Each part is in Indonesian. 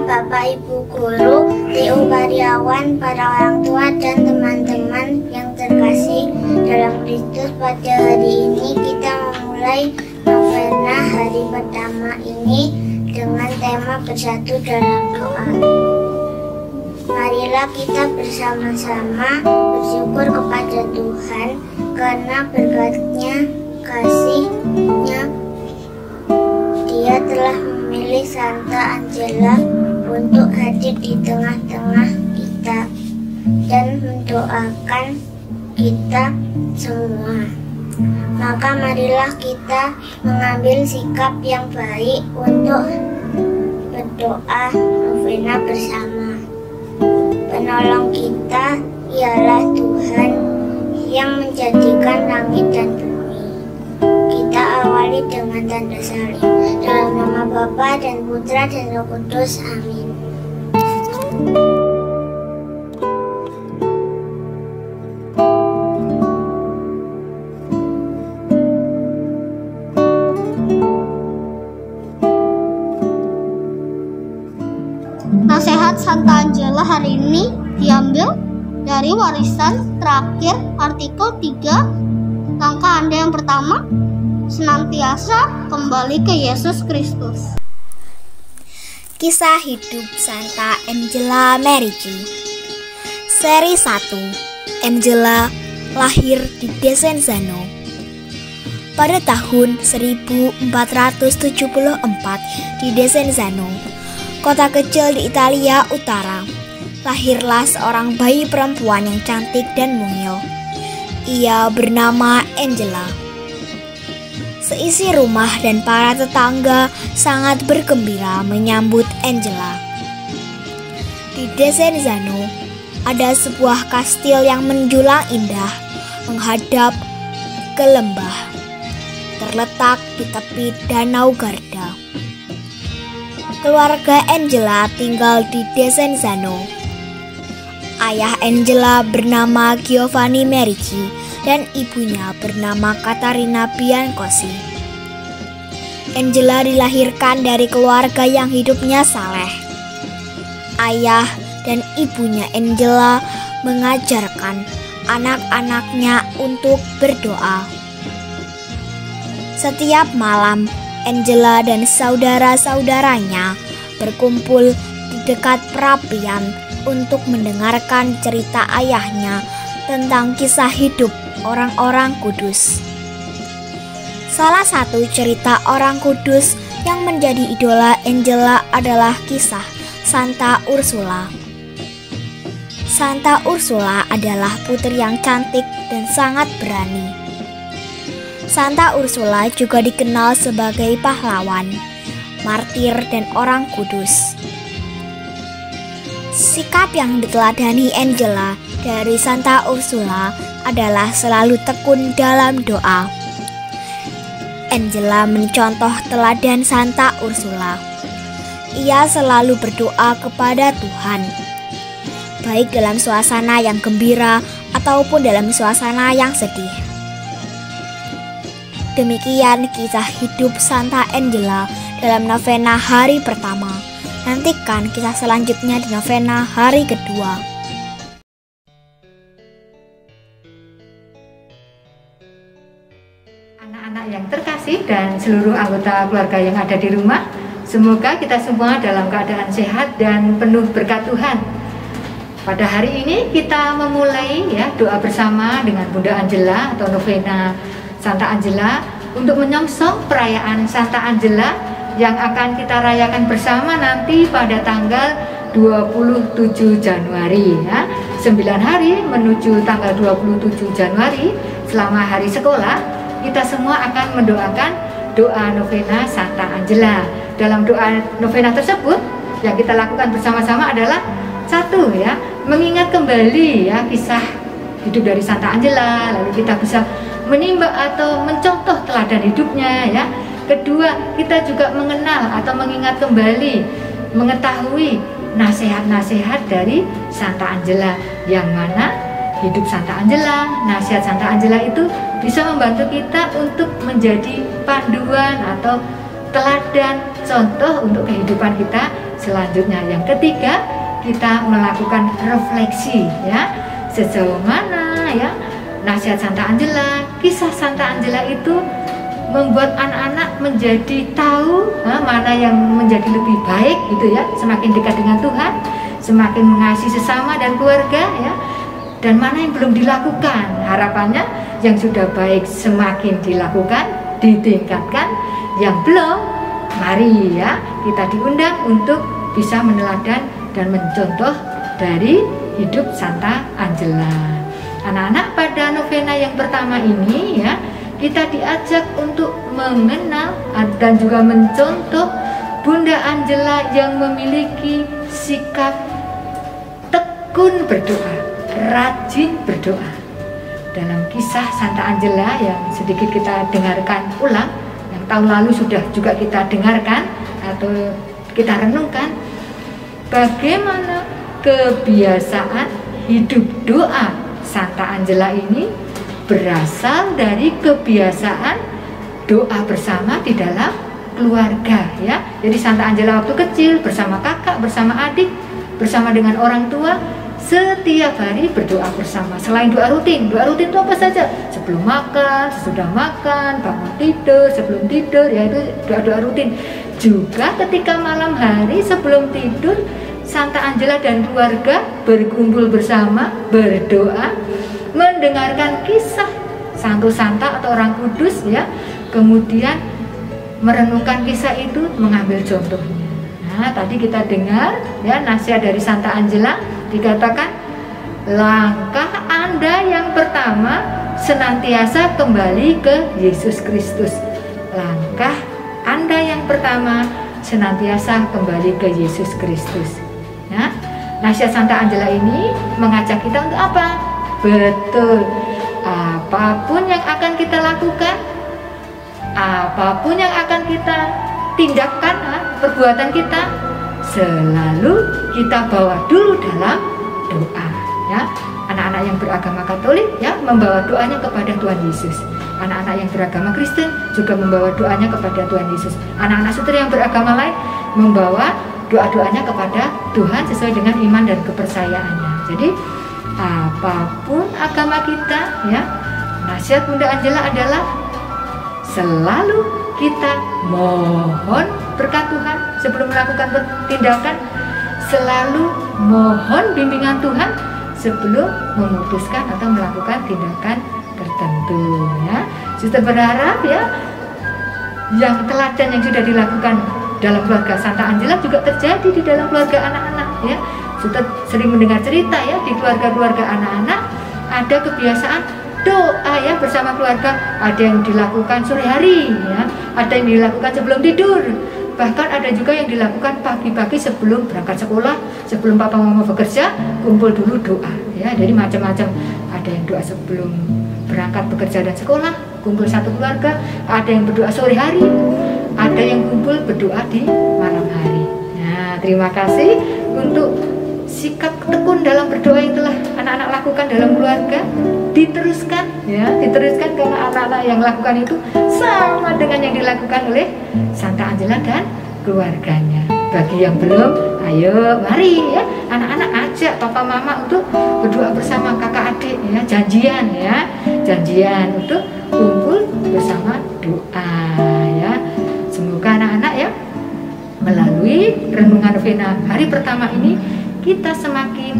Bapak, Ibu guru, TU karyawan, para orang tua, dan teman-teman yang terkasih dalam Kristus. Pada hari ini kita memulai novena hari pertama ini dengan tema bersatu dalam doa. Marilah kita bersama-sama bersyukur kepada Tuhan karena berkat-Nya, kasih-Nya, Dia telah memilih Santa Angela untuk hadir di tengah-tengah kita dan mendoakan kita semua. Maka marilah kita mengambil sikap yang baik untuk berdoa novena bersama. Penolong kita ialah Tuhan yang menjadikan langit dan bumi. Kita awali dengan tanda salib. Dalam nama Bapa dan Putra dan Roh Kudus. Amin. Nasihat Santa Angela hari ini diambil dari warisan terakhir artikel 3, langkah Anda yang pertama, senantiasa kembali ke Yesus Kristus. Kisah hidup Santa Angela Merici. Seri 1. Angela lahir di Desenzano pada tahun 1474 di Desenzano, kota kecil di Italia Utara. Lahirlah seorang bayi perempuan yang cantik dan mungil. Ia bernama Angela. Seisi rumah dan para tetangga sangat bergembira menyambut Angela. Di Desenzano ada sebuah kastil yang menjulang indah menghadap ke lembah, terletak di tepi Danau Garda. Keluarga Angela tinggal di Desenzano. Ayah Angela bernama Giovanni Merici dan ibunya bernama Caterina Biancosi. Angela dilahirkan dari keluarga yang hidupnya saleh. Ayah dan ibunya Angela mengajarkan anak-anaknya untuk berdoa. Setiap malam, Angela dan saudara-saudaranya berkumpul di dekat perapian untuk mendengarkan cerita ayahnya tentang kisah hidup orang-orang kudus. Salah satu cerita orang kudus yang menjadi idola Angela adalah kisah Santa Ursula. Santa Ursula adalah putri yang cantik dan sangat berani. Santa Ursula juga dikenal sebagai pahlawan, martir, dan orang kudus. Sikap yang diteladani Angela dari Santa Ursula adalah selalu tekun dalam doa. Angela mencontoh teladan Santa Ursula. Ia selalu berdoa kepada Tuhan, baik dalam suasana yang gembira ataupun dalam suasana yang sedih. Demikian kisah hidup Santa Angela dalam novena hari pertama. Nantikan kisah selanjutnya di novena hari kedua. Anak-anak yang terkasih dan seluruh anggota keluarga yang ada di rumah, semoga kita semua dalam keadaan sehat dan penuh berkat Tuhan. Pada hari ini kita memulai doa bersama dengan Bunda Angela atau novena Santa Angela untuk menyongsong perayaan Santa Angela yang akan kita rayakan bersama nanti pada tanggal 27 Januari 9 hari menuju tanggal 27 Januari selama hari sekolah, kita semua akan mendoakan doa novena Santa Angela. Dalam doa novena tersebut yang kita lakukan bersama-sama adalah satu, mengingat kembali kisah hidup dari Santa Angela, lalu kita bisa menimba atau mencontoh teladan hidupnya Kedua, kita juga mengenal atau mengingat kembali, mengetahui nasihat-nasihat dari Santa Angela, yang mana hidup Santa Angela, nasihat Santa Angela itu bisa membantu kita untuk menjadi panduan atau teladan contoh untuk kehidupan kita selanjutnya. Yang ketiga, kita melakukan refleksi ya. Sejauh mana ya nasihat Santa Angela, kisah Santa Angela itu membuat anak-anak menjadi tahu mana yang menjadi lebih baik gitu ya, semakin dekat dengan Tuhan, semakin mengasihi sesama dan keluarga ya, dan mana yang belum dilakukan. Harapannya yang sudah baik semakin dilakukan, ditingkatkan, yang belum, mari ya kita diundang untuk bisa meneladan dan mencontoh dari hidup Santa Angela. Anak-anak, pada novena yang pertama ini ya, kita diajak untuk mengenal dan juga mencontoh Bunda Angela yang memiliki sikap tekun berdoa, rajin berdoa. Dalam kisah Santa Angela yang sedikit kita dengarkan ulang, yang tahun lalu sudah juga kita dengarkan atau kita renungkan, bagaimana kebiasaan hidup doa Santa Angela ini berasal dari kebiasaan doa bersama di dalam keluarga ya. Jadi Santa Angela waktu kecil bersama kakak, bersama adik, bersama dengan orang tua, setiap hari berdoa bersama. Selain doa rutin itu apa saja? Sebelum makan, sesudah makan, bangun tidur, sebelum tidur, yaitu doa-doa rutin. Juga ketika malam hari sebelum tidur, Santa Angela dan keluarga berkumpul bersama, berdoa, mendengarkan kisah santo-santa atau orang kudus ya, kemudian merenungkan kisah itu, mengambil contohnya. Nah, tadi kita dengar ya nasihat dari Santa Angela, dikatakan langkah Anda yang pertama senantiasa kembali ke Yesus Kristus. Langkah Anda yang pertama senantiasa kembali ke Yesus Kristus. Nah, nasihat Santa Angela ini mengajak kita untuk apa? Betul, apapun yang akan kita lakukan, apapun yang akan kita tindakan, perbuatan kita, selalu kita bawa dulu dalam doa ya. Anak-anak yang beragama Katolik ya membawa doanya kepada Tuhan Yesus. Anak-anak yang beragama Kristen juga membawa doanya kepada Tuhan Yesus. Anak-anak sutra yang beragama lain membawa doa-doanya kepada Tuhan sesuai dengan iman dan kepercayaannya. Jadi apapun agama kita ya, nasihat Bunda Angela adalah selalu kita mohon berkat Tuhan sebelum melakukan tindakan, selalu mohon bimbingan Tuhan sebelum memutuskan atau melakukan tindakan tertentu ya. Suster berharap ya yang teladan yang sudah dilakukan dalam keluarga Santa Angela juga terjadi di dalam keluarga anak-anak ya. Suster sering mendengar cerita ya, di keluarga-keluarga anak-anak ada kebiasaan doa ya bersama keluarga. Ada yang dilakukan sore hari ya, ada yang dilakukan sebelum tidur, bahkan ada juga yang dilakukan pagi-pagi sebelum berangkat sekolah, sebelum papa mama bekerja, kumpul dulu doa ya. Jadi macam-macam, ada yang doa sebelum berangkat bekerja dan sekolah, kumpul satu keluarga, ada yang berdoa sore hari, ada yang kumpul berdoa di malam hari. Nah, terima kasih untuk sikap tekun dalam berdoa yang telah anak-anak lakukan dalam keluarga. Diteruskan ya, diteruskan karena anak-anak yang lakukan itu sama dengan yang dilakukan oleh Santa Angela dan keluarganya. Bagi yang belum, ayo mari ya anak-anak ajak papa mama untuk berdoa bersama kakak adik ya, janjian untuk kumpul bersama doa ya. Semoga anak-anak ya melalui renungan novena hari pertama ini kita semakin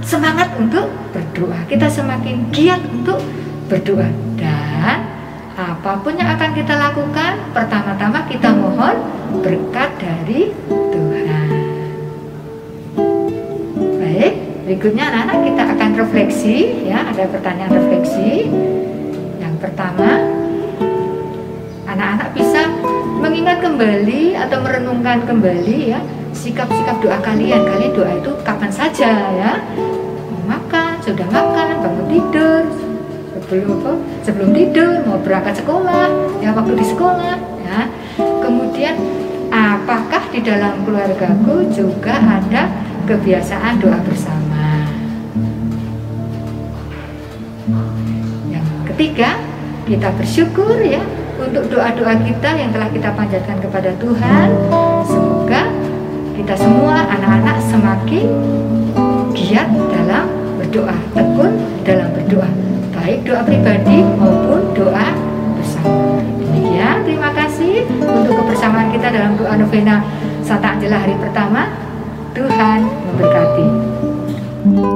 semangat untuk berdoa, kita semakin giat untuk berdoa, dan apapun yang akan kita lakukan, pertama-tama kita mohon berkat dari Tuhan. Baik, berikutnya anak-anak kita akan refleksi ya, ada pertanyaan refleksi. Yang pertama, anak-anak bisa mengingat kembali atau merenungkan kembali ya sikap-sikap doa kalian. Kalian doa itu kapan saja ya? Mau makan, sudah makan, bangun tidur, sebelum tidur, mau berangkat sekolah, ya waktu di sekolah ya. Kemudian apakah di dalam keluargaku juga ada kebiasaan doa bersama? Yang ketiga, kita bersyukur ya untuk doa-doa kita yang telah kita panjatkan kepada Tuhan. Semoga kita semua anak-anak semakin giat dalam berdoa, tekun dalam berdoa, baik doa pribadi maupun doa bersama. Demikian, terima kasih untuk kebersamaan kita dalam doa novena Santa Angela hari pertama. Tuhan memberkati.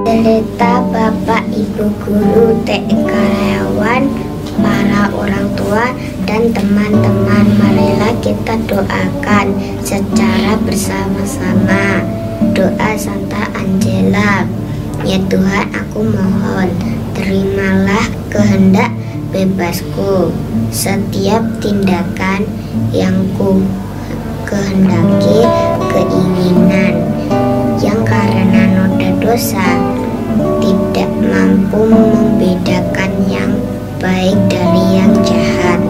Beserta Bapak Ibu Guru, TK Karyawan, para orang tua dan teman-teman, marilah kita doakan secara bersama-sama. Doa Santa Angela. Ya Tuhan, aku mohon, terimalah kehendak bebasku, setiap tindakan yang ku kehendaki, keinginan yang karena noda dosa tidak mampu membedakan yang baik dari yang jahat.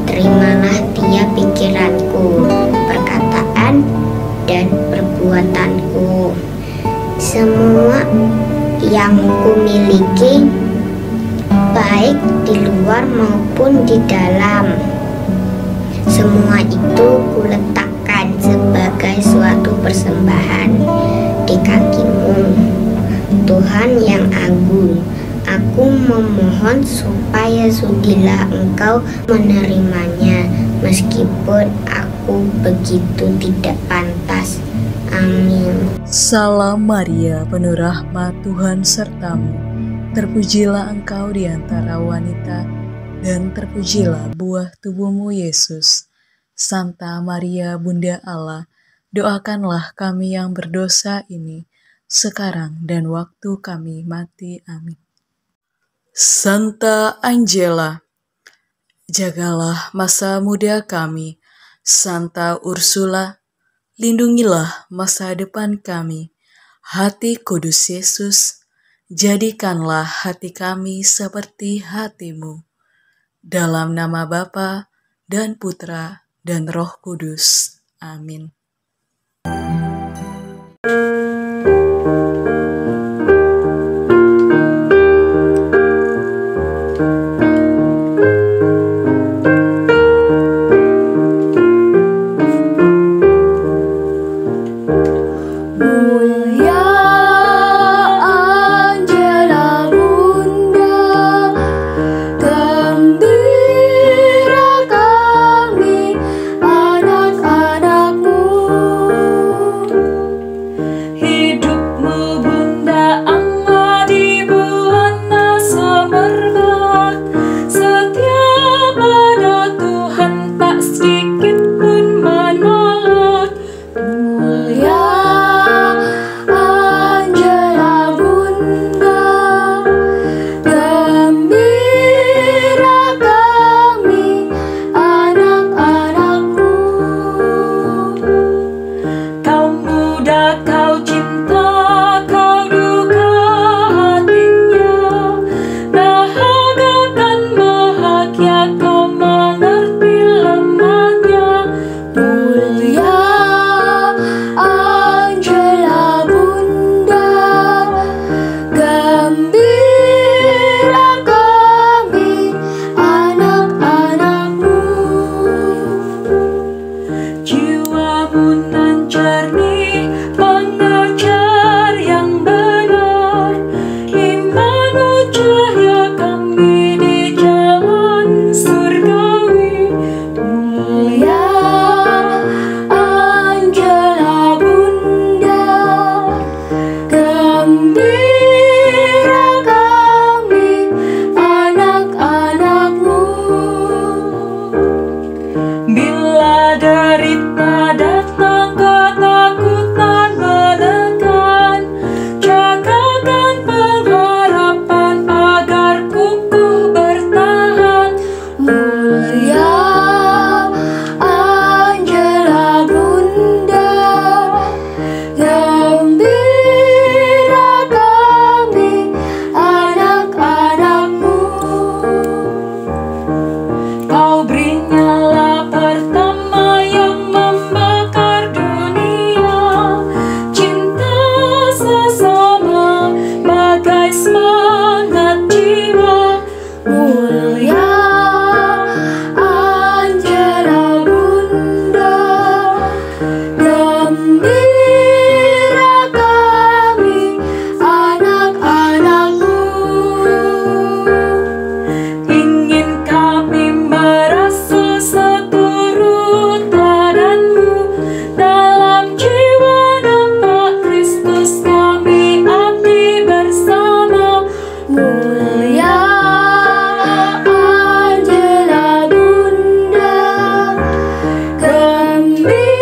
Terimalah dia pikiranku, perkataan, dan perbuatanku. Semua yang kumiliki, baik di luar maupun di dalam, semua itu kuletakkan sebagai suatu persembahan di kakimu, Tuhan yang agung. Aku memohon supaya sudilah Engkau menerimanya, meskipun aku begitu tidak pantas. Amin. Salam Maria, penuh rahmat, Tuhan sertamu. Terpujilah engkau di antara wanita, dan terpujilah buah tubuhmu Yesus. Santa Maria, Bunda Allah, doakanlah kami yang berdosa ini, sekarang dan waktu kami mati. Amin. Santa Angela, jagalah masa muda kami. Santa Ursula, lindungilah masa depan kami. Hati kudus Yesus, jadikanlah hati kami seperti hati-Mu. Dalam nama Bapa dan Putra dan Roh Kudus. Amin. Kau beri nyala pertama yang Di